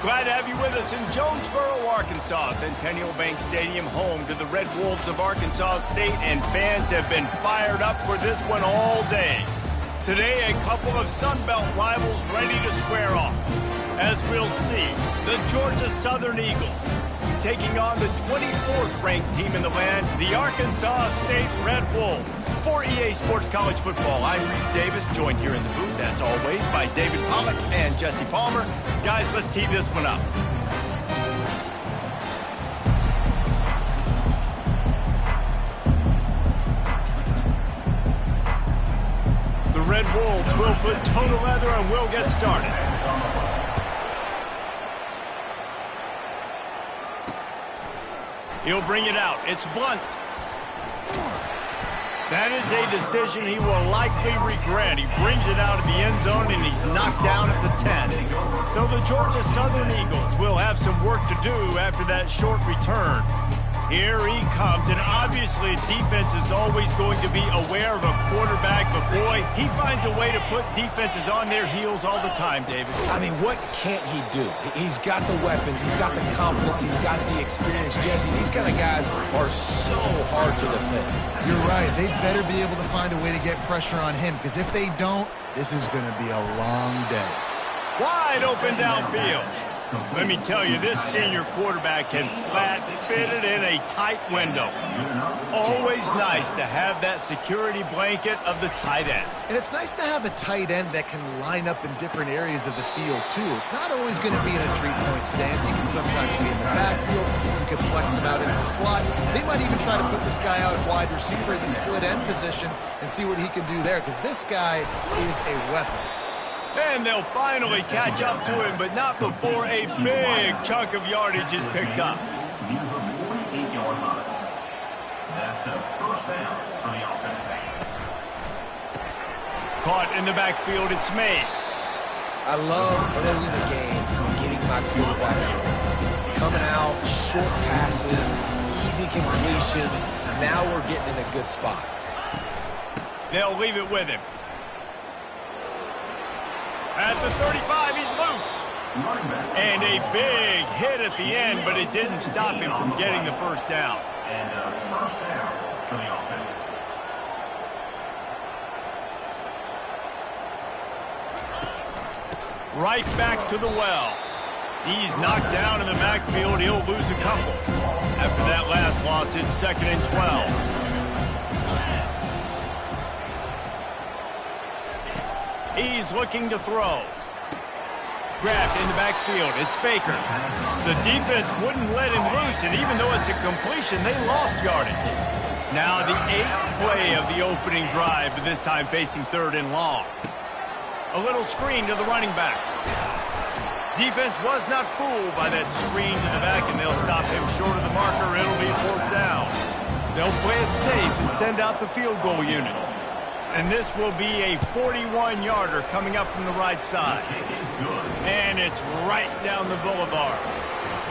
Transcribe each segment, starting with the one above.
Glad to have you with us in Jonesboro, Arkansas. Centennial Bank Stadium, home to the Red Wolves of Arkansas State, and fans have been fired up for this one all day. Today, a couple of Sun Belt rivals ready to square off. As we'll see, the Georgia Southern Eagles taking on the 24th ranked team in the land, the Arkansas State Red Wolves. For EA Sports College Football, I'm Reese Davis, joined here in the booth, as always, by David Pollack and Jesse Palmer. Guys, let's tee this one up. The Red Wolves will put toe to leather and we'll get started. He'll bring it out. It's Blunt. That is a decision he will likely regret. He brings it out of the end zone, and he's knocked down at the 10. So the Georgia Southern Eagles will have some work to do after that short return. Here he comes, and obviously defense is always going to be aware of a quarterback, but boy, he finds a way to put defenses on their heels all the time, David. I mean, what can't he do? He's got the weapons, he's got the confidence, he's got the experience. Jesse, these kind of guys are so hard to defend. You're right. They better be able to find a way to get pressure on him, because if they don't, this is going to be a long day. Wide open downfield. Let me tell you, this senior quarterback can flat fit it in a tight window. Always nice to have that security blanket of the tight end. And it's nice to have a tight end that can line up in different areas of the field, too. It's not always going to be in a three-point stance. He can sometimes be in the backfield. You can flex him out into the slot. They might even try to put this guy out at wide receiver in the split end position and see what he can do there, because this guy is a weapon. And they'll finally catch up to him, but not before a big chunk of yardage is picked up. That's a first down for the offense. Caught in the backfield, it's Mays. I love early in the game getting my quarterback coming out, short passes, easy completions. Now we're getting in a good spot. They'll leave it with him. At the 35, he's loose. And a big hit at the end, but it didn't stop him from getting the first down. And first down for the offense. Right back to the well. He's knocked down in the backfield. He'll lose a couple. After that last loss, it's 2nd and 12. He's looking to throw. Grabbed in the backfield. It's Baker. The defense wouldn't let him loose, and even though it's a completion, they lost yardage. Now the 8th play of the opening drive, but this time facing 3rd and long. A little screen to the running back. Defense was not fooled by that screen to the back, and they'll stop him short of the marker. It'll be 4th down. They'll play it safe and send out the field goal unit. And this will be a 41-yarder coming up from the right side. And it's right down the boulevard.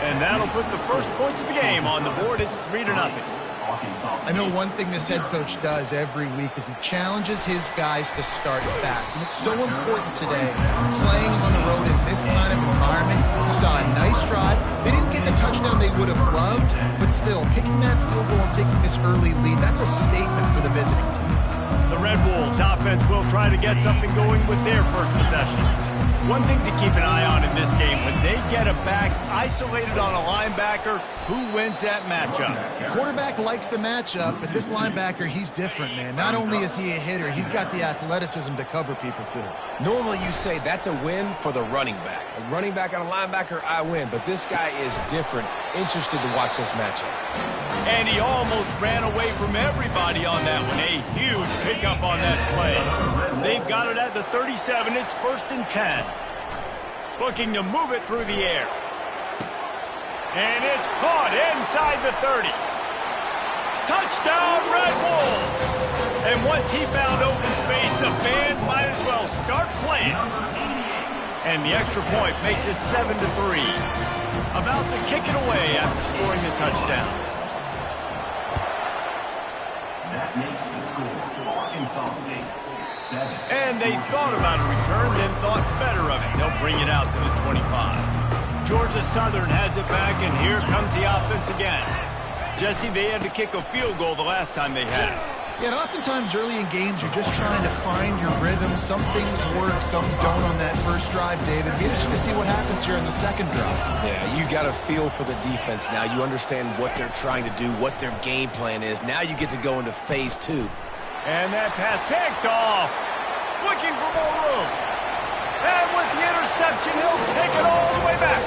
And that'll put the first points of the game on the board. It's 3-0. I know one thing this head coach does every week is he challenges his guys to start fast. And it's so important today, playing on the road in this kind of environment. We saw a nice drive. They didn't get the touchdown they would have loved, but still, kicking that field goal and taking this early lead, that's a statement for the visiting team. The Red Wolves offense will try to get something going with their first possession. One thing to keep an eye on in this game, when they get a back isolated on a linebacker, who wins that matchup? The quarterback likes the matchup, but this linebacker, he's different, man. Not only is he a hitter, he's got the athleticism to cover people, too. Normally you say that's a win for the running back. A running back on a linebacker, I win. But this guy is different. Interested to watch this matchup. And he almost ran away from everybody on that one. A huge pickup on that play. They've got it at the 37. It's 1st and 10. Looking to move it through the air. And it's caught inside the 30. Touchdown, Red Wolves! And once he found open space, the band might as well start playing. And the extra point makes it 7-3. About to kick it away after scoring the touchdown. That makes the score for Arkansas State 7. And they thought about a return, then thought better of it. They'll bring it out to the 25. Georgia Southern has it back, and here comes the offense again. Jesse, they had to kick a field goal the last time they had it. Yeah, and oftentimes early in games, you're just trying to find your rhythm. Some things work, some don't on that first drive, David. Be interesting to see what happens here in the second drive. Yeah, you got a feel for the defense now. You understand what they're trying to do, what their game plan is. Now you get to go into phase 2. And that pass picked off. Looking for more room. And with the interception, he'll take it all the way back.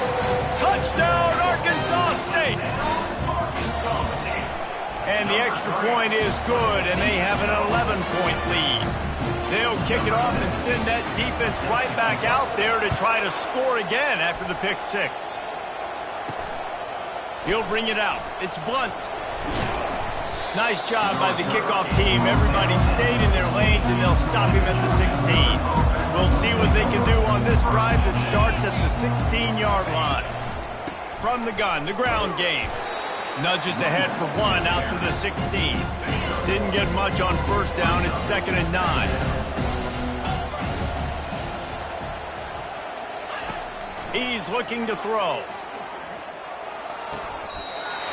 Touchdown, Arkansas State. And the extra point is good, and they have an 11-point lead. They'll kick it off and send that defense right back out there to try to score again after the pick 6. He'll bring it out. It's Blunt. Nice job by the kickoff team. Everybody stayed in their lanes, and they'll stop him at the 16. We'll see what they can do on this drive that starts at the 16-yard line. From the gun, the ground game. Nudges ahead for 1 out to the 16. Didn't get much on first down. It's 2nd and 9. He's looking to throw.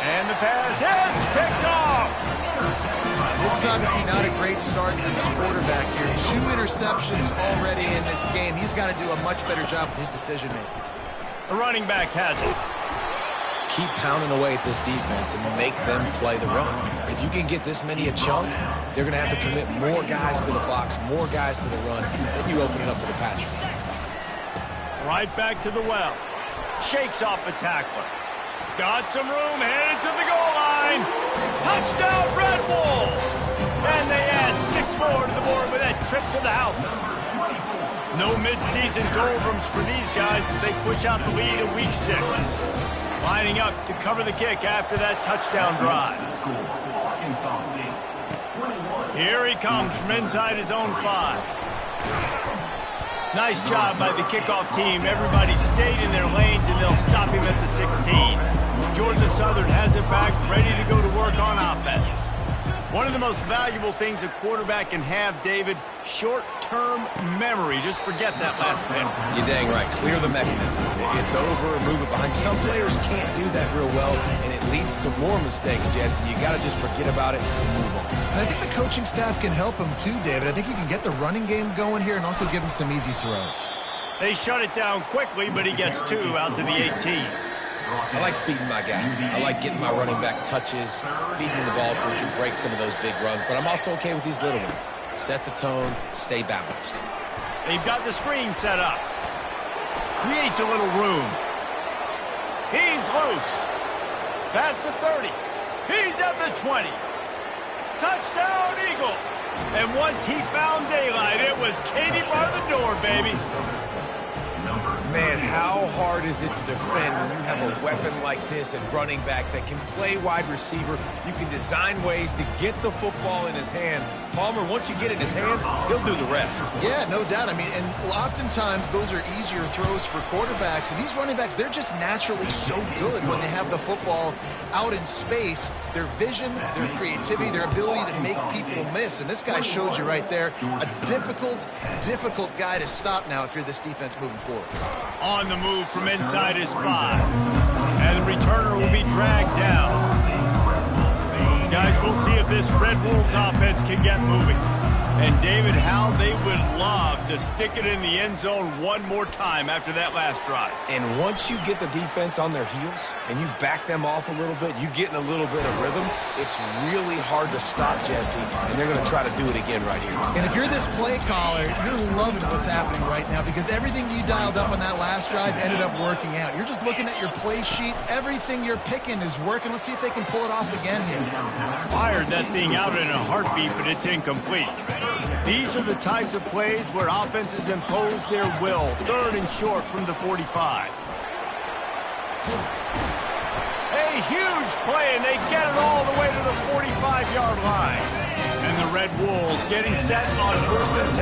And the pass hits, picked off. This is obviously not a great start for this quarterback here. 2 interceptions already in this game. He's got to do a much better job with his decision-making. The running back has it. Keep pounding away at this defense and make them play the run. If you can get this many a chunk, they're going to have to commit more guys to the box, more guys to the run, then you open it up for the passing. Right back to the well. Shakes off the tackler. Got some room, headed to the goal line. Touchdown, Red Wolves! And they add 6 more to the board with that trip to the house. No midseason doldrums for these guys as they push out the lead in week 6. Lining up to cover the kick after that touchdown drive. Here he comes from inside his own 5. Nice job by the kickoff team. Everybody stayed in their lanes, and they'll stop him at the 16. Georgia Southern has it back, ready to go to work on offense. One of the most valuable things a quarterback can have, David, short-term memory. Just forget that last play. You're dang right. Clear the mechanism. It's over, move it behind. Some players can't do that real well, and it leads to more mistakes, Jesse. You got to just forget about it and move on. And I think the coaching staff can help him too, David. I think you can get the running game going here and also give him some easy throws. They shut it down quickly, but he gets 2 out to the 18. I like feeding my guy. I like getting my running back touches, feeding him the ball so he can break some of those big runs. But I'm also okay with these little ones. Set the tone, stay balanced. They've got the screen set up. Creates a little room. He's loose. Past the 30. He's at the 20. Touchdown, Eagles. And once he found daylight, it was Katie bar the door, baby. Man, how hard is it to defend when you have a weapon like this at running back that can play wide receiver? You can design ways to get the football in his hand. Palmer, once you get it in his hands, he'll do the rest. Yeah, no doubt. I mean, and oftentimes those are easier throws for quarterbacks. And these running backs, they're just naturally so good when they have the football out in space. Their vision, their creativity, their ability to make people miss. And this guy shows you right there, a difficult guy to stop now if you're this defense moving forward. On the move from inside his 5. And the returner will be dragged down. Guys, we'll see if this Red Wolves offense can get moving. And David, how they would love to stick it in the end zone one more time after that last drive. And once you get the defense on their heels and you back them off a little bit, you get in a little bit of rhythm, it's really hard to stop, Jesse, and they're going to try to do it again right here. And if you're this play caller, you're loving what's happening right now because everything you dialed up on that last drive ended up working out. You're just looking at your play sheet. Everything you're picking is working. Let's see if they can pull it off again here. Fired that thing out in a heartbeat, but it's incomplete. These are the types of plays where offenses impose their will. 3rd and short from the 45. A huge play, and they get it all the way to the 45-yard line. And the Red Wolves getting set on 1st and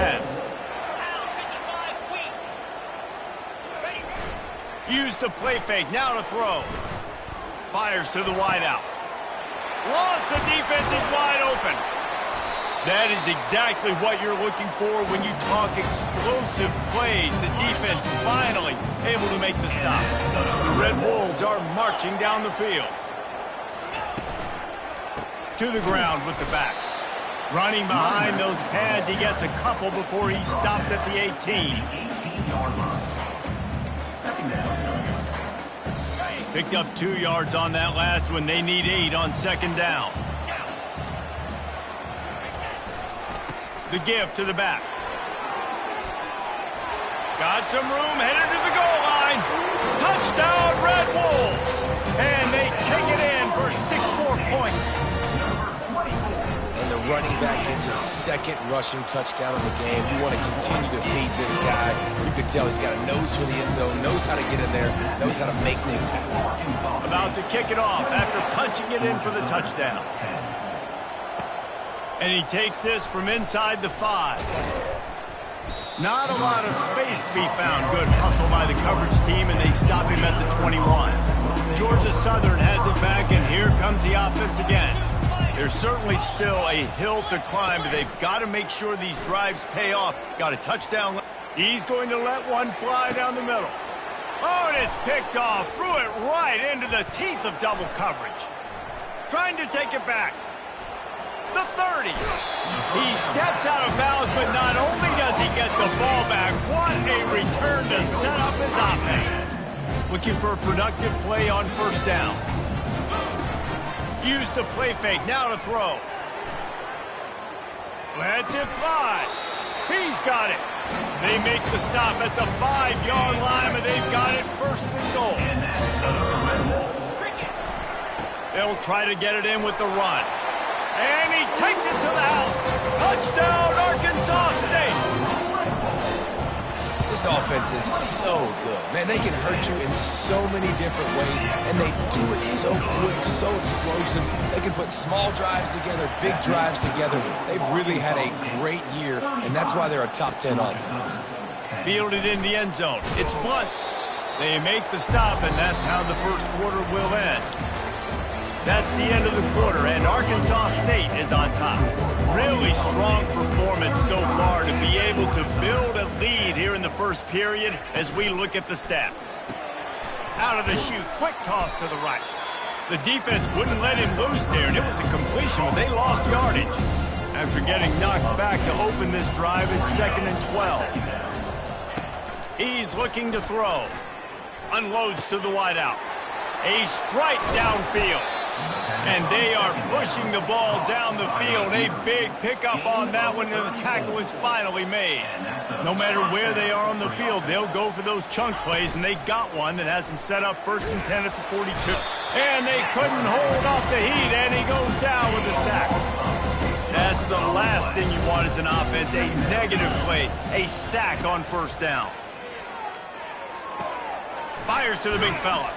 10. Use the play fake, now to throw. Fires to the wideout. Lost, the defense is wide open. That is exactly what you're looking for when you talk explosive plays. The defense finally able to make the stop. The Red Wolves are marching down the field. To the ground with the back. Running behind those pads, he gets a couple before he's stopped at the 18. Picked up 2 yards on that last one. They need 8 on second down. The give to the back. Got some room, headed to the goal line. Touchdown, Red Wolves! And they take it in for 6 more points. And the running back gets his second rushing touchdown of the game. You want to continue to feed this guy. You can tell he's got a nose for the end zone, knows how to get in there, knows how to make things happen. About to kick it off after punching it in for the touchdown. And he takes this from inside the 5. Not a lot of space to be found. Good hustle by the coverage team, and they stop him at the 21. Georgia Southern has it back, and here comes the offense again. There's certainly still a hill to climb, but they've got to make sure these drives pay off. Got a touchdown. He's going to let one fly down the middle. Oh, and it's picked off. Threw it right into the teeth of double coverage. Trying to take it back. The 30. He steps out of bounds, but not only does he get the ball back, what a return to set up his offense. Looking for a productive play on first down. Use the play fake, now to throw. Lets it fly. He's got it. They make the stop at the 5-yard line, and they've got it first and goal. They'll try to get it in with the run. And he takes it to the house. Touchdown, Arkansas State. This offense is so good. Man, they can hurt you in so many different ways, and they do it so quick, so explosive. They can put small drives together, big drives together. They've really had a great year, and that's why they're a top 10 offense. Fielded in the end zone. It's Blunt. They make the stop, and that's how the first quarter will end. That's the end of the quarter, and Arkansas State is on top. Really strong performance so far to be able to build a lead here in the first period as we look at the stats. Out of the chute, quick toss to the right. The defense wouldn't let him loose there, and it was a completion, but they lost yardage. After getting knocked back to open this drive, it's 2nd and 12. He's looking to throw. Unloads to the wideout. A strike downfield. And they are pushing the ball down the field. A big pickup on that one, and the tackle is finally made. No matter where they are on the field, they'll go for those chunk plays, and they got one that has them set up 1st and 10 at the 42. And they couldn't hold off the heat, and he goes down with a sack. That's the last thing you want as an offense, a negative play, a sack on first down. Fires to the big fella.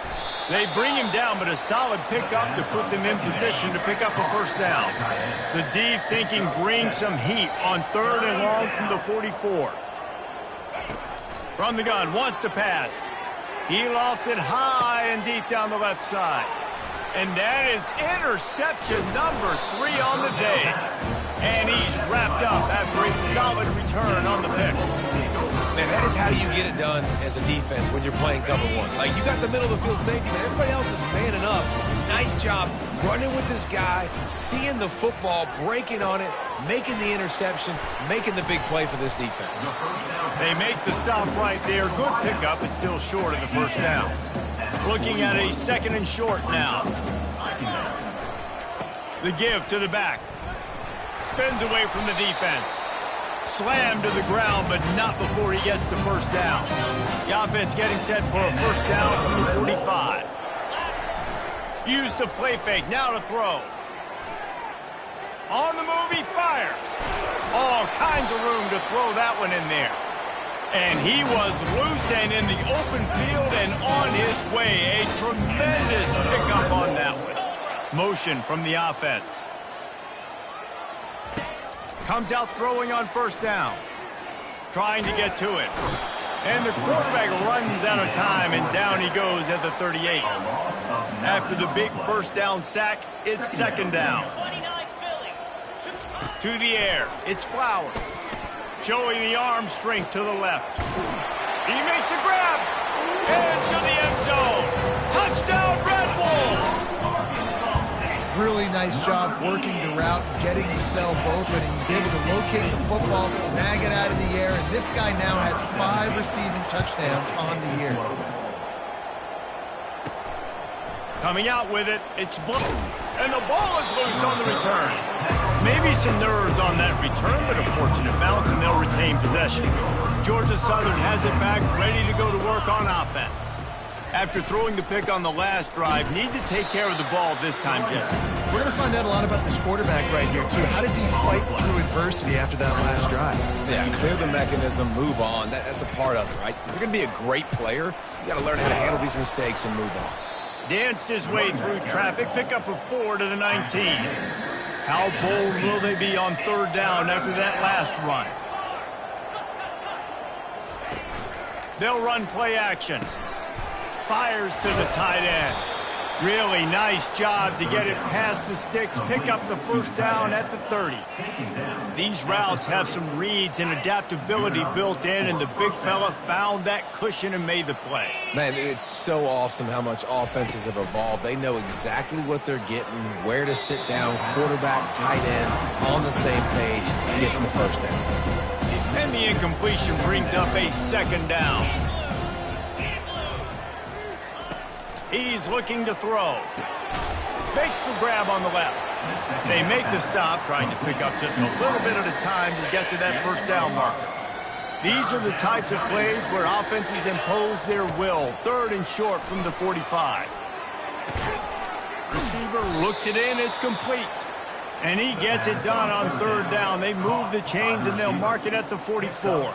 They bring him down, but a solid pickup to put them in position to pick up a first down. The D thinking bring some heat on 3rd and long from the 44. From the gun, wants to pass. He lofts it high and deep down the left side. And that is interception number 3 on the day. And he's wrapped up after a solid return on the pick. Man, that is how you get it done as a defense when you're playing cover 1. Like, you got the middle of the field safety, man. Everybody else is manning up. Nice job running with this guy, seeing the football, breaking on it, making the interception, making the big play for this defense. They make the stop right there. Good pickup. It's still short of the first down. Looking at a 2nd and short now. The give to the back. Spins away from the defense. Slammed to the ground, but not before he gets the first down. The offense getting set for a first down from the 45. Use the play fake, now to throw. On the move, he fires. All kinds of room to throw that one in there. And he was loose and in the open field and on his way. A tremendous pickup on that one. Motion from the offense. Comes out throwing on first down. Trying to get to it. And the quarterback runs out of time, and down he goes at the 38. After the big first down sack, it's 2nd down. To the air, it's Flowers. Showing the arm strength to the left. He makes a grab. Into the end zone. Touchdown, Red Wolves! Really nice job working the route, getting himself open. He was able to locate the football, snag it out of the air, and this guy now has 5 receiving touchdowns on the year. Coming out with it, it's Blue. And the ball is loose on the return. Maybe some nerves on that return, but a fortunate bounce, and they'll retain possession. Georgia Southern has it back, ready to go to work on offense. After throwing the pick on the last drive, need to take care of the ball this time, Jesse. We're going to find out a lot about this quarterback right here, too. How does he fight through adversity after that last drive? Yeah, clear the mechanism, move on. That's a part of it, right? If you're going to be a great player, you got to learn how to handle these mistakes and move on. Danced his way through traffic, pick up a 4 to the 19. How bold will they be on third down after that last run? They'll run play action. Fires to the tight end. Really nice job to get it past the sticks, pick up the first down at the 30. These routes have some reads and adaptability built in, and the big fella found that cushion and made the play. Man, it's so awesome how much offenses have evolved. They know exactly what they're getting, where to sit down, quarterback, tight end, on the same page, gets the first down. And the incompletion brings up a second down. He's looking to throw. Makes the grab on the left. They make the stop, trying to pick up just a little bit at a time to get to that first down marker. These are the types of plays where offenses impose their will. Third and short from the 45. Receiver looks it in, it's complete. And he gets it done on third down. They move the chains and they'll mark it at the 44.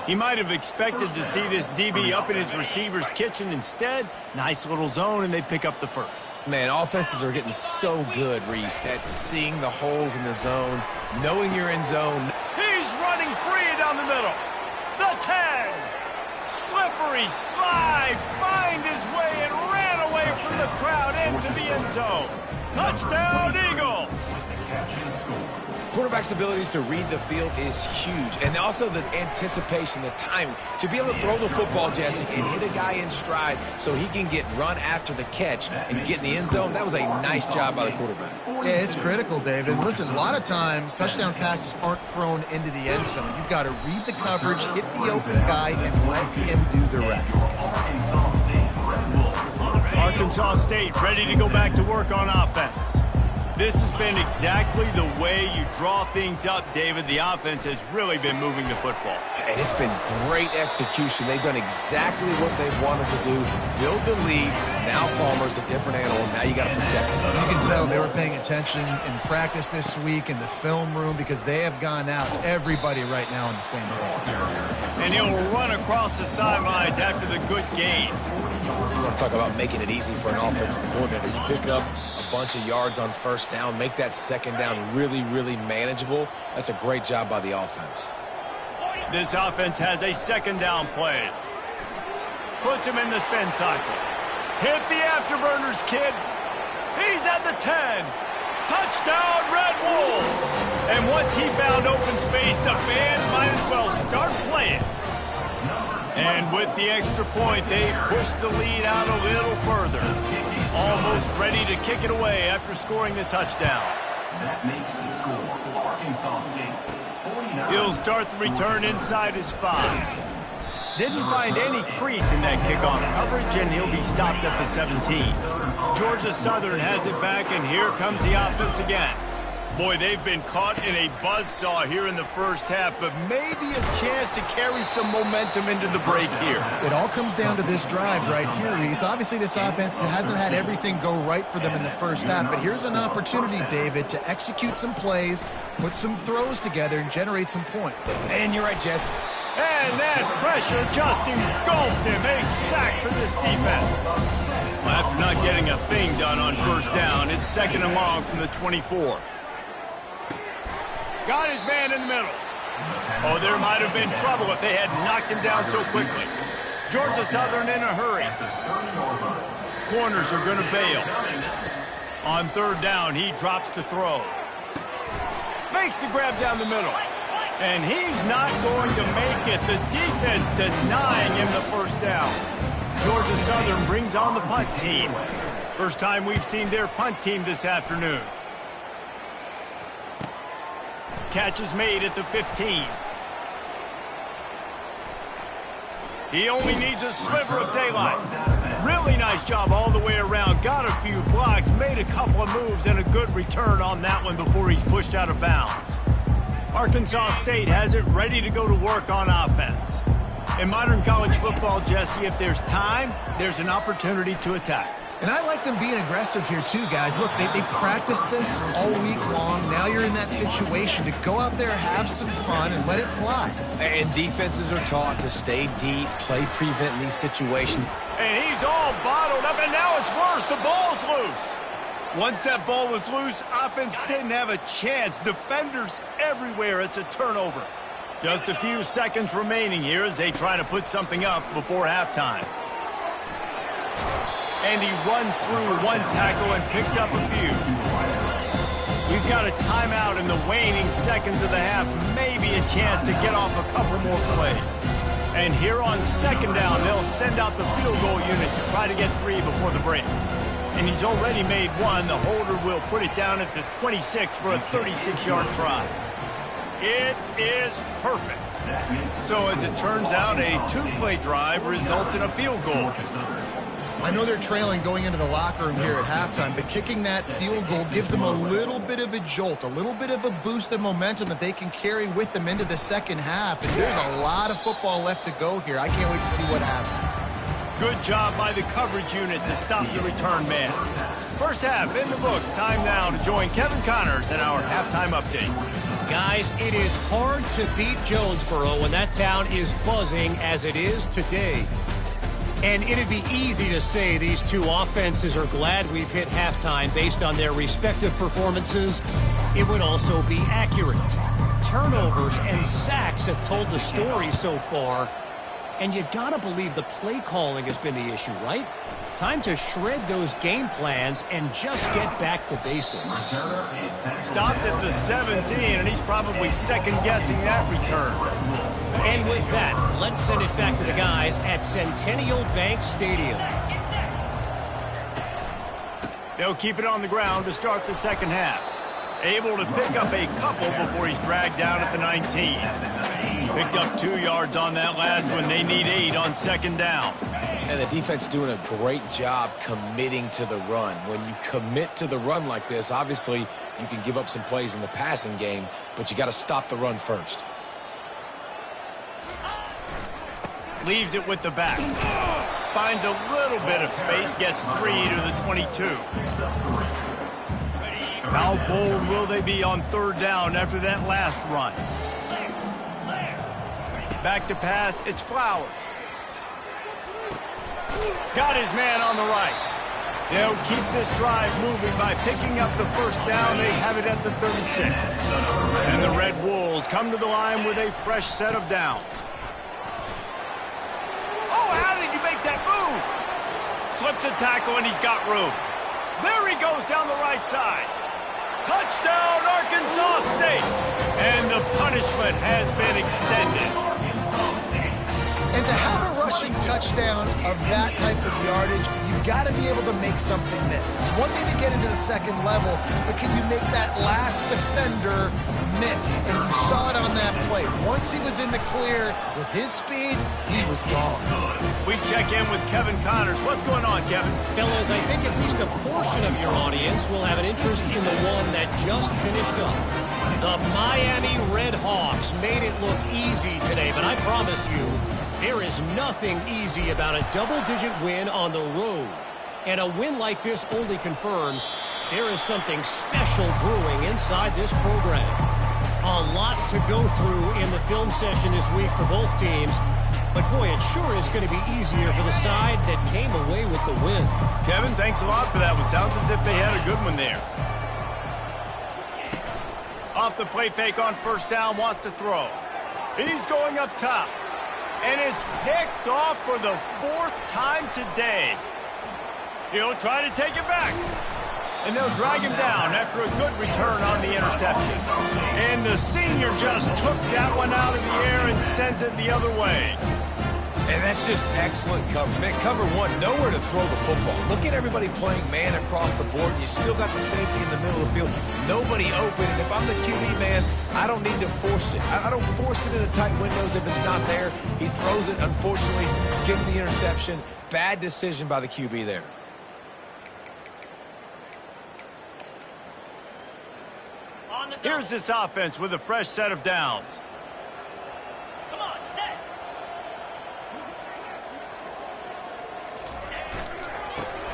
He might have expected to see this DB up in his receiver's kitchen. Instead, nice little zone, and they pick up the first. Man, offenses are getting so good, Reese, at seeing the holes in the zone, knowing you're in zone. He's running free down the middle. The 10. Slippery slide. Find his way and ran away from the crowd into the end zone. Touchdown, Eagles. Quarterback's abilities to read the field is huge. And also the anticipation, the timing. To be able to throw the football, Jesse, and hit a guy in stride so he can get run after the catch and get in the end zone, that was a nice job by the quarterback. Yeah, it's critical, David. Listen, a lot of times touchdown passes aren't thrown into the end zone. You've got to read the coverage, hit the open guy, and let him do the rest. Arkansas State ready to go back to work on offense. This has been exactly the way you draw things up, David. The offense has really been moving the football. And it's been great execution. They've done exactly what they wanted to do. Build the lead. Now Palmer's a different animal. Now you got to protect him. You can tell they were paying attention in practice this week in the film room because they have gone out. Everybody right now on the same page. And he'll run across the sidelines after the good gain. You want to talk about making it easy for an offensive coordinator. You pick up a bunch of yards on first down, make that second down really, really manageable. That's a great job by the offense. This offense has a second down play. Puts him in the spin cycle. Hit the afterburners, kid. He's at the 10. Touchdown, Red Wolves. And once he found open space, the band might as well start playing. And with the extra point, they push the lead out a little further. Almost ready to kick it away after scoring the touchdown. That makes the score. Arkansas State 49. He'll start the return inside his 5. Didn't find any crease in that kickoff coverage, and he'll be stopped at the 17. Georgia Southern has it back, and here comes the offense again. Boy, they've been caught in a buzzsaw here in the first half, but maybe a chance to carry some momentum into the break here. It all comes down to this drive right here, Reese. Obviously, this offense hasn't had everything go right for them in the first half, but here's an opportunity, David, to execute some plays, put some throws together, and generate some points. And you're right, Jess. And that pressure just engulfed him. A sack for this defense. Well, after not getting a thing done on first down, it's second and long from the 24. Got his man in the middle. Oh, there might have been trouble if they had knocked him down so quickly. Georgia Southern in a hurry. Corners are going to bail. On third down, he drops to throw. Makes the grab down the middle. And he's not going to make it. The defense denying him the first down. Georgia Southern brings on the punt team. First time we've seen their punt team this afternoon. Catch is made at the 15. He only needs a sliver of daylight. Really nice job all the way around. Got a few blocks, made a couple of moves, and a good return on that one before he's pushed out of bounds. Arkansas State has it ready to go to work on offense. In modern college football, Jesse, if there's time, there's an opportunity to attack. And I like them being aggressive here too, guys. Look, they practiced this all week long. Now you're in that situation to go out there, have some fun, and let it fly. And defenses are taught to stay deep, play prevent in these situations. And he's all bottled up, and now it's worse. The ball's loose. Once that ball was loose, offense didn't have a chance. Defenders everywhere. It's a turnover. Just a few seconds remaining here as they try to put something up before halftime. And he runs through one tackle and picks up a few. We've got a timeout in the waning seconds of the half. Maybe a chance to get off a couple more plays. And here on second down, they'll send out the field goal unit to try to get 3 before the break. And he's already made one. The holder will put it down at the 26 for a 36-yard try. It is perfect. So as it turns out, a 2-play drive results in a field goal. I know they're trailing going into the locker room here at halftime, but kicking that field goal gives them a little bit of a jolt, a little bit of a boost of momentum that they can carry with them into the second half. And there's a lot of football left to go here. I can't wait to see what happens. Good job by the coverage unit to stop the return man. First half in the books. Time now to join Kevin Connors in our halftime update. Guys, it is hard to beat Jonesboro when that town is buzzing as it is today. And it'd be easy to say these two offenses are glad we've hit halftime based on their respective performances. It would also be accurate. Turnovers and sacks have told the story so far. And you gotta believe the play calling has been the issue, right? Time to shred those game plans and just get back to basics. Stopped at the 17, and he's probably second-guessing that return. And with that, let's send it back to the guys at Centennial Bank Stadium. They'll keep it on the ground to start the second half. Able to pick up a couple before he's dragged down at the 19. Picked up 2 yards on that last one. They need 8 on second down. And the defense doing a great job committing to the run. When you commit to the run like this, obviously you can give up some plays in the passing game, but you got to stop the run first. Leaves it with the back. Finds a little bit of space, gets 3 to the 22. How bold will they be on third down after that last run? Back to pass, it's Flowers. Got his man on the right. They'll keep this drive moving by picking up the first down. They have it at the 36. And the Red Wolves come to the line with a fresh set of downs. Oh, how did you make that move? Slips a tackle and he's got room. There he goes down the right side. Touchdown, Arkansas State. And the punishment has been extended. And to have a rushing touchdown of that type of yardage, you've got to be able to make something miss. It's one thing to get into the second level, but can you make that last defender miss? And you saw it on that play. Once he was in the clear with his speed, he was gone. We check in with Kevin Connors. What's going on, Kevin? Fellas, I think at least a portion of your audience will have an interest in the one that just finished up. The Miami Redhawks made it look easy today, but I promise you, there is nothing easy about a double-digit win on the road. And a win like this only confirms there is something special brewing inside this program. A lot to go through in the film session this week for both teams. But boy, it sure is going to be easier for the side that came away with the win. Kevin, thanks a lot for that one. Sounds as if they had a good one there. Off the play fake on first down, wants to throw. He's going up top. And it's picked off for the 4th time today. He'll try to take it back. And they'll drag him down after a good return on the interception. And the senior just took that one out of the air and sent it the other way. And that's just excellent cover. Man, cover one, nowhere to throw the football. Look at everybody playing man across the board, and you still got the safety in the middle of the field. Nobody open, and if I'm the QB, man, I don't need to force it. I don't force it in the tight windows if it's not there. He throws it, unfortunately, gets the interception. Bad decision by the QB there. Here's this offense with a fresh set of downs.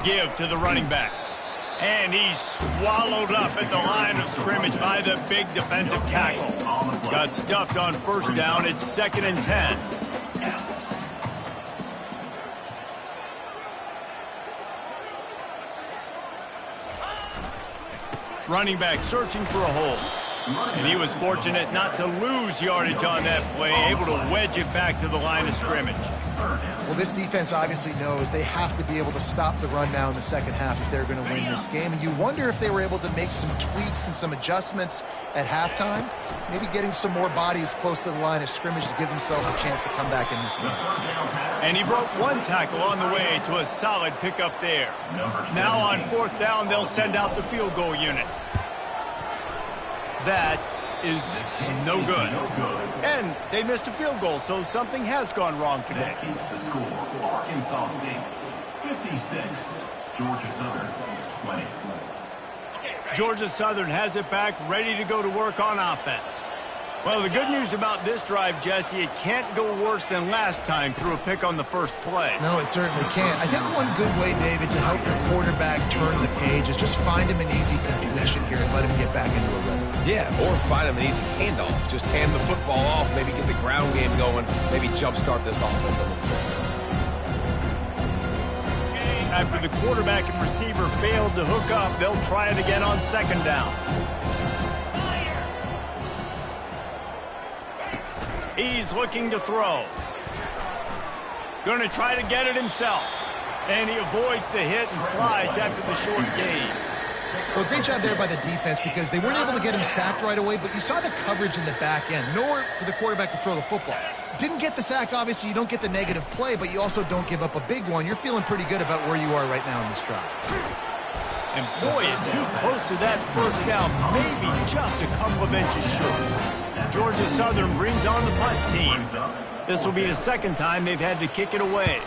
Give to the running back. And he's swallowed up at the line of scrimmage by the big defensive tackle. Got stuffed on first down. It's 2nd and 10. Running back searching for a hole. And he was fortunate not to lose yardage on that play, able to wedge it back to the line of scrimmage. Well, this defense obviously knows they have to be able to stop the run now in the second half if they're going to win this game. And you wonder if they were able to make some tweaks and some adjustments at halftime, maybe getting some more bodies close to the line of scrimmage to give themselves a chance to come back in this game. And he broke one tackle on the way to a solid pickup there. Now on 4th down, they'll send out the field goal unit. That is no good. And they missed a field goal, so something has gone wrong today. That keeps the score. Arkansas State 56, Georgia Southern 20. Georgia Southern has it back, ready to go to work on offense. Well, the good news about this drive, Jesse, it can't go worse than last time through a pick on the first play. No, it certainly can't. I think one good way, David, to help your quarterback turn the page is just find him an easy completion here and let him get back into a rhythm. Yeah, or find him an easy handoff. Just hand the football off, maybe get the ground game going, maybe jumpstart this offense a little bit. After the quarterback and receiver failed to hook up, they'll try it again on 2nd down. He's looking to throw. Going to try to get it himself. And he avoids the hit and slides after the short gain. Well, great job there by the defense because they weren't able to get him sacked right away, but you saw the coverage in the back end. Nowhere for the quarterback to throw the football. Didn't get the sack, obviously. You don't get the negative play, but you also don't give up a big one. You're feeling pretty good about where you are right now in this drive. And boy, is he close to that first down, maybe just a couple of inches short. Georgia Southern brings on the punt team. This will be the 2nd time they've had to kick it away.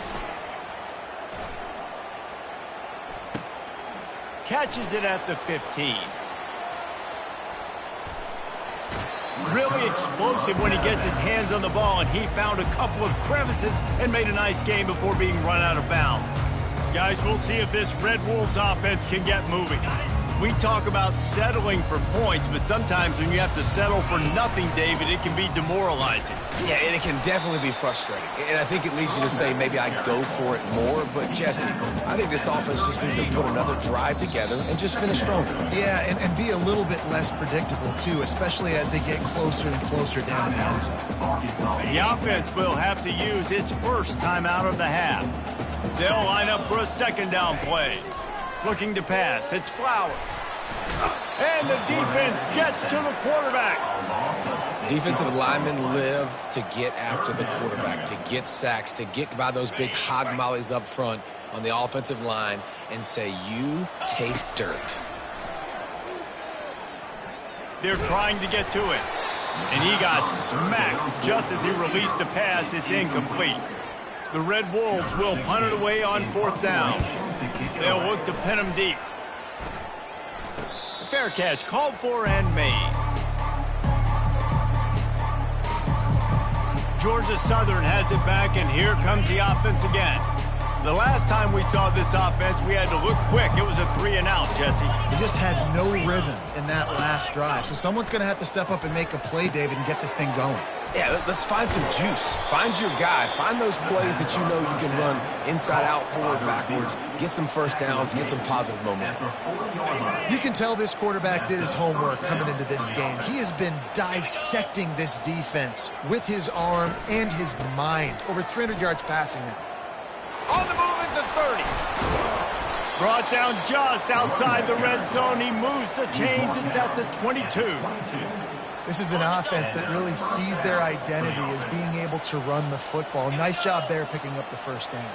Catches it at the 15. Really explosive when he gets his hands on the ball, and he found a couple of crevices and made a nice game before being run out of bounds. Guys, we'll see if this Red Wolves offense can get moving. We talk about settling for points, but sometimes when you have to settle for nothing, David, it can be demoralizing. Yeah, and it can definitely be frustrating. And I think it leads you to say maybe I go for it more. But, Jesse, I think this offense just needs to put another drive together and just finish stronger. Yeah, and be a little bit less predictable, too, especially as they get closer and closer down the end zone. The offense will have to use its first timeout of the half. They'll line up for a 2nd down play. Looking to pass. It's Flowers. And the defense gets to the quarterback. Defensive linemen live to get after the quarterback, to get sacks, to get by those big hog mollies up front on the offensive line and say, you taste dirt. They're trying to get to it. And he got smacked just as he released the pass. It's incomplete. The Red Wolves will punt it away on 4th down. They'll look to pin him deep. Fair catch called for and made. Georgia Southern has it back, and here comes the offense again. The last time we saw this offense, we had to look quick. It was a 3-and-out, Jesse. They just had no rhythm in that last drive. So someone's going to have to step up and make a play, David, and get this thing going. Yeah, let's find some juice. Find your guy. Find those plays that you know you can run inside out, forward, backwards. Get some first downs. Get some positive momentum. You can tell this quarterback did his homework coming into this game. He has been dissecting this defense with his arm and his mind. Over 300 yards passing now. On the move at the 30. Brought down just outside the red zone. He moves the chains. It's at the 22. This is an offense that really sees their identity as being able to run the football. Nice job there picking up the first down.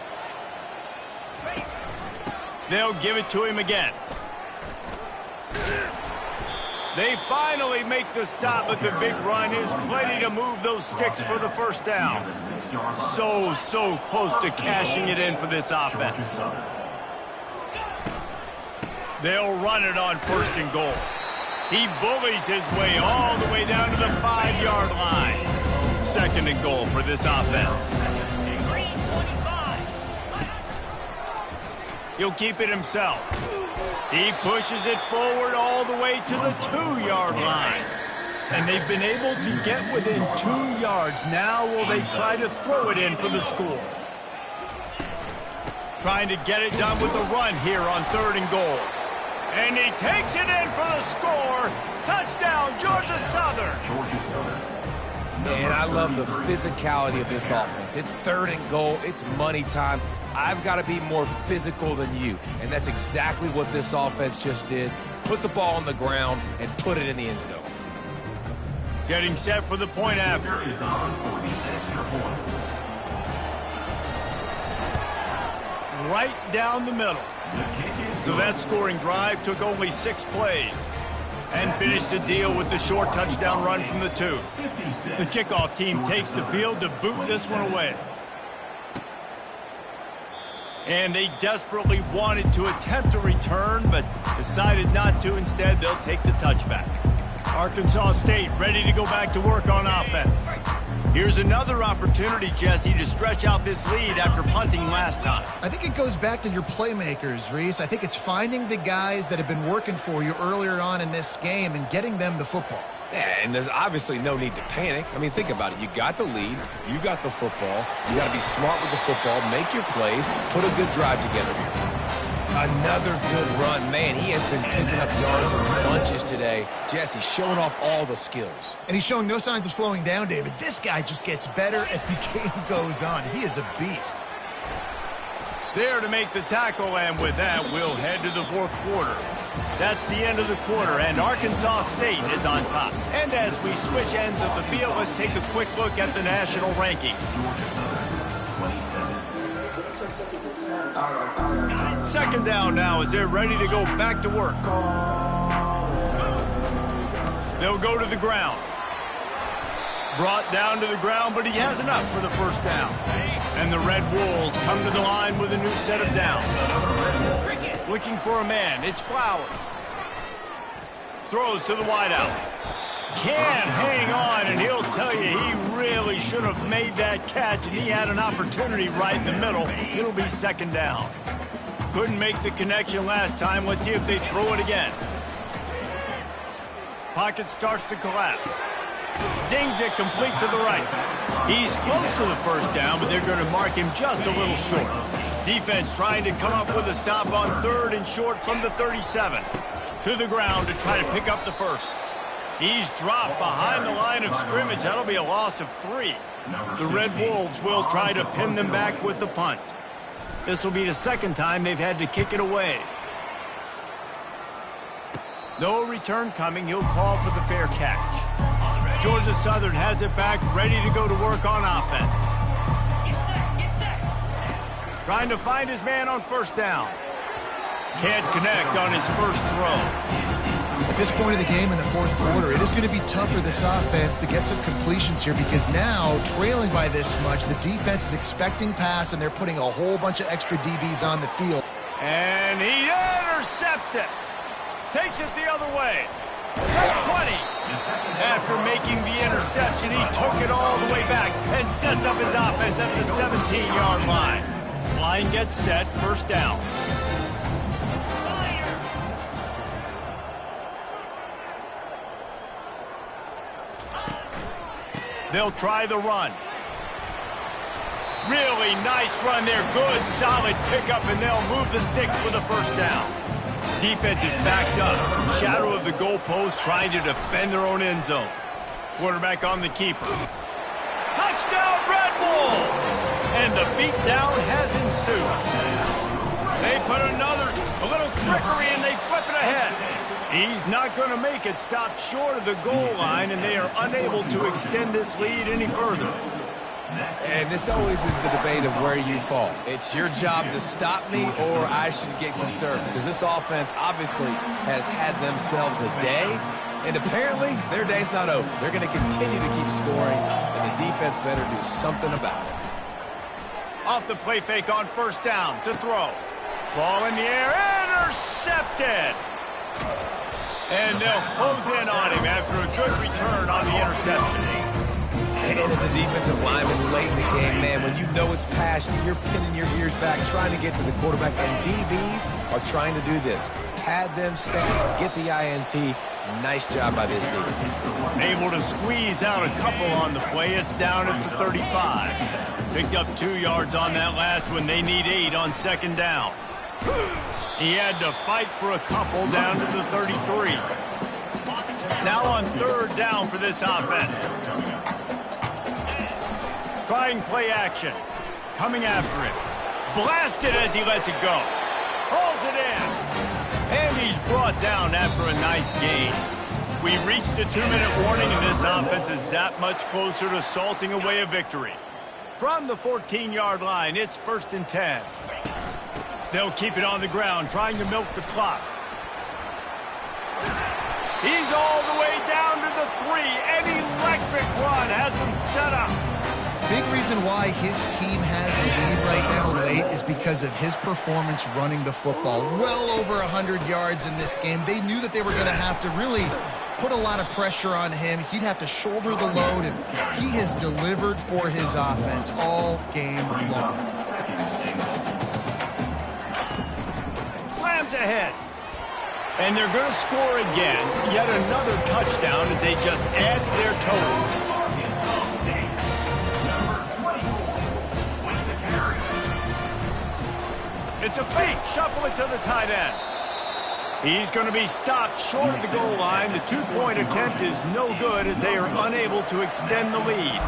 They'll give it to him again. They finally make the stop, but the big run is plenty to move those sticks for the first down. So close to cashing it in for this offense. They'll run it on 1st and goal. He bullies his way all the way down to the 5-yard line. 2nd and goal for this offense. He'll keep it himself. He pushes it forward all the way to the 2-yard line. And they've been able to get within 2 yards. Now will they try to throw it in for the score? Trying to get it done with the run here on 3rd and goal. And he takes it in for the score. Touchdown, Georgia Southern. Man, I love the physicality of this offense. It's 3rd and goal. It's money time. I've got to be more physical than you. And that's exactly what this offense just did. Put the ball on the ground and put it in the end zone. Getting set for the point after. Is on for the extra point. Right down the middle. So that scoring drive took only 6 plays and finished the deal with the short touchdown run from the 2. The kickoff team takes the field to boot this one away. And they desperately wanted to attempt a return, but decided not to. Instead, they'll take the touchback. Arkansas State ready to go back to work on offense. Here's another opportunity, Jesse, to stretch out this lead after punting last time. I think it goes back to your playmakers, Reese. I think it's finding the guys that have been working for you earlier on in this game and getting them the football. Yeah, and there's obviously no need to panic. I mean, think about it. You got the lead. You got the football. You got to be smart with the football, make your plays, put a good drive together here. Another good run. Man, he has been picking up yards in bunches today. Jesse showing off all the skills. And he's showing no signs of slowing down, David. This guy just gets better as the game goes on. He is a beast. There to make the tackle, and with that, we'll head to the 4th quarter. That's the end of the quarter, and Arkansas State is on top. And as we switch ends of the field, let's take a quick look at the national rankings. 2nd down now as they're ready to go back to work. They'll go to the ground. Brought down to the ground, but he has enough for the 1st down. And the Red Wolves come to the line with a new set of downs. Looking for a man, it's Flowers. Throws to the wideout. Can't hang on, and he'll tell you he really should have made that catch, and he had an opportunity right in the middle. It'll be 2nd down. Couldn't make the connection last time. Let's see if they throw it again. Pocket starts to collapse. Zings it complete to the right. He's close to the 1st down, but they're going to mark him just a little short. Defense trying to come up with a stop on 3rd and short from the 37. To the ground to try to pick up the 1st. He's dropped behind the line of scrimmage. That'll be a loss of 3. The Red Wolves will try to pin them back with the punt. This will be the 2nd time they've had to kick it away. No return coming. He'll call for the fair catch. Georgia Southern has it back, ready to go to work on offense. Trying to find his man on 1st down. Can't connect on his 1st throw. At this point of the game in the 4th quarter, it is going to be tough for this offense to get some completions here because now, trailing by this much, the defense is expecting pass, and they're putting a whole bunch of extra DBs on the field. And he intercepts it. Takes it the other way. 20. After making the interception, he took it all the way back and sets up his offense at the 17-yard line. Line gets set, 1st down. They'll try the run. Really nice run there. Good, solid pickup, and they'll move the sticks for the 1st down. Defense is backed up. Shadow of the goalpost trying to defend their own end zone. Quarterback on the keeper. Touchdown, Red Wolves! And the beatdown has ensued. They put another A little trickery, and they flip it ahead. He's not going to make it. Stopped short of the goal line, and they are unable to extend this lead any further. And this always is the debate of where you fall. It's your job to stop me, or I should get conservative. Because this offense obviously has had themselves a day, and apparently their day's not over. They're going to continue to keep scoring, and the defense better do something about it. Off the play fake on first down to throw. Ball in the air, intercepted. And they'll close in on him after a good return on the interception. And as a defensive lineman late in the game, man, when you know it's past you, you're pinning your ears back, trying to get to the quarterback, and DBs are trying to do this. Pad them stats, get the INT. Nice job by this team. Able to squeeze out a couple on the play. It's down at the 35. Picked up 2 yards on that last one. They need 8 on second down. He had to fight for a couple down to the 33. Now on third down for this offense. Trying play action. Coming after it. Blasted as he lets it go. Hauls it in. And he's brought down after a nice gain. We reached the 2-minute warning, and this offense is that much closer to salting away a victory. From the 14-yard line, it's 1st and 10. They'll keep it on the ground, trying to milk the clock. He's all the way down to the 3. An electric run has him set up. Big reason why his team has the lead right now late is because of his performance running the football. Well over 100 yards in this game. They knew that they were going to have to really put a lot of pressure on him. He'd have to shoulder the load, and he has delivered for his offense all game long. Slams ahead. And they're going to score again. Yet another touchdown as they just add to their total. It's a fake. Shuffle it to the tight end. He's going to be stopped short of the goal line. The 2-point attempt is no good as they are unable to extend the lead.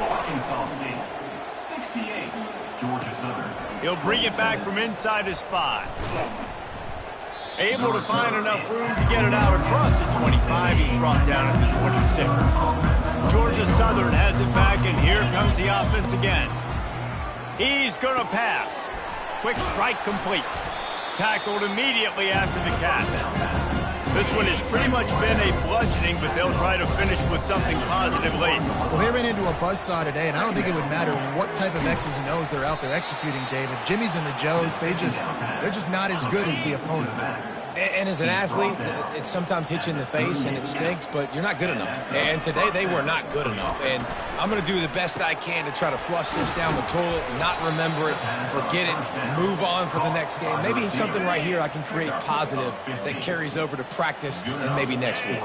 Arkansas State, 68, Georgia Southern. He'll bring it back from inside his 5. Able to find enough room to get it out across the 25. He's brought down at the 26. Georgia Southern has it back, and here comes the offense again. He's going to pass. Quick strike complete. Tackled immediately after the catch. This one has pretty much been a bludgeoning, but they'll try to finish with something positive late. Well, they ran into a buzzsaw today, and I don't think it would matter what type of X's and O's they're out there executing, David. Jimmy's and the Joes, they're just not as good as the opponent. And as an athlete, it sometimes hits you in the face and it stinks, but you're not good enough. And today they were not good enough. And I'm going to do the best I can to try to flush this down the toilet, not remember it, forget it, move on for the next game. Maybe something right here I can create positive that carries over to practice and maybe next week.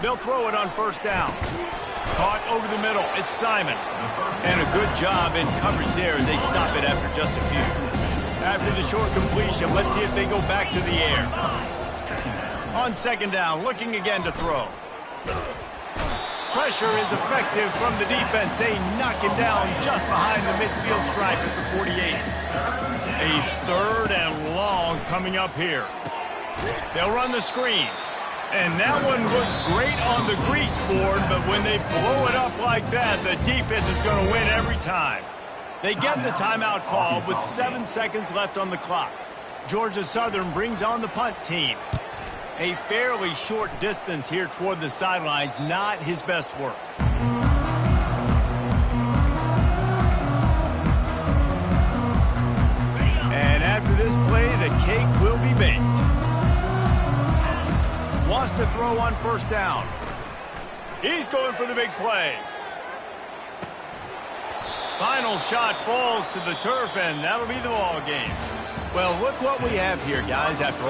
They'll throw it on first down. Caught over the middle. It's Simon. And a good job in coverage there as they stop it after just a few. After the short completion, let's see if they go back to the air. On second down, looking again to throw. Pressure is effective from the defense. They knock him down just behind the midfield stripe at the 48. A 3rd and long coming up here. They'll run the screen. And that one looked great on the grease board, but when they blow it up like that, the defense is going to win every time. They get the timeout call with 7 seconds left on the clock. Georgia Southern brings on the punt team. A fairly short distance here toward the sidelines, not his best work. And after this play, the cake will be baked. Wants to throw on first down. He's going for the big play. Final shot falls to the turf, and that'll be the ball game. Well, look what we have here, guys. After all